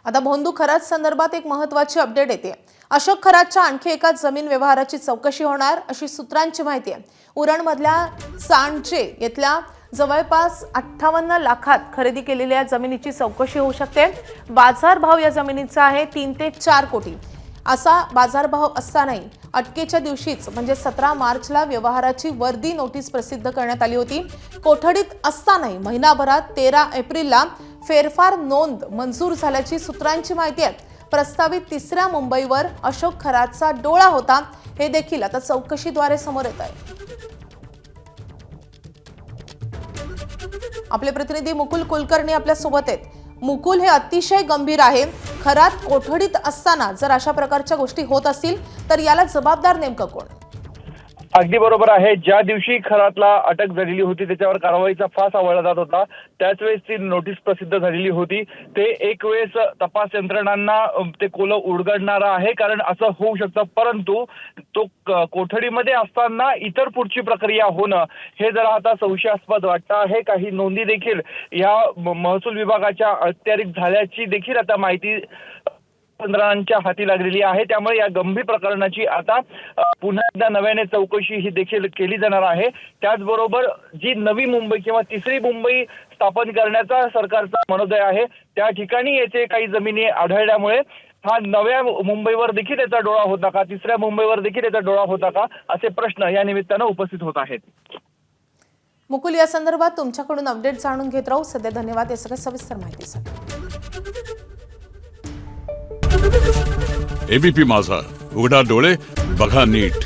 आता भोंदू खरात संदर्भात एक महत्त्वाची अपडेट येते। अशोक खरातच्या आणखी एका जमीन व्यवहाराची चौकशी होणार अशी सूत्रांची माहिती आहे। उरणमधल्या सांडचे येथल्या जवळपास 58 लाखात खरेदी केलेल्या जमिनीची चौकशी होऊ शकते। बाजारभाव या जमिनीचा आहे 3 ते 4 कोटी। असा बाजारभाव असतानाही अटकेच्या दिवशीच म्हणजे 17 मार्चला व्यवहाराची वर्दी नोटीस प्रसिद्ध करण्यात आली होती। कोठडीत असतानाही महिनाभरात 13 एप्रिलला फेरफार नोंद मंजूर झाल्याची सूत्रांची माहिती आहे। प्रस्तावित तिसऱ्या मुंबईवर अशोक खरातचा डोळा होता हे देखील आता चौकशीद्वारे समोर येत आहे। आपले प्रतिनिधी मुकुल कुलकर्णी आपल्या सोबत आहेत। मुकुल, हे अतिशय गंभीर आहे। खरात कोठडीत असताना जर अशा प्रकारच्या गोष्टी होत असतील तर याला जबाबदार नेमकं कोण? अगदी बरोबर आहे। ज्या दिवशी खरातला अटक झालेली होती त्याच्यावर कारवाईचा फास आवळला जात होता, त्याच वेळेस ती नोटीस प्रसिद्ध झालेली होती। ते एक वेळेस तपास यंत्रणांना ते कोलं उलगडणारा आहे, कारण असं होऊ शकतं, परंतु तो कोठडीमध्ये असताना इतर पुढची प्रक्रिया होणं हे जरा आता संशयास्पद वाटतं आहे। काही नोंदी देखील या महसूल विभागाच्या अखत्यारीत झाल्याची देखील आता माहिती यंत्रणांच्या हाती लागलेली आहे। त्यामुळे या गंभीर प्रकरणाची आता पुन्हा एकदा नव्याने चौकशी ही देखील केली जाणार आहे। त्याचबरोबर जी नवी मुंबई किंवा तिसरी मुंबई स्थापन करण्याचा सरकारचा मनोदय आहे, त्या ठिकाणी येथे काही जमिनी आढळल्यामुळे हा नव्या मुंबईवर देखील याचा डोळा होता का, तिसऱ्या मुंबईवर देखील याचा डोळा होता का, असे प्रश्न या निमित्तानं उपस्थित होत आहेत। मुकुल, या संदर्भात तुमच्याकडून अपडेट जाणून घेत राहू। सध्या धन्यवाद या सगळ्या सविस्तर माहितीसाठी। एबीपी माझा, उघडा डोळे बघा नीट।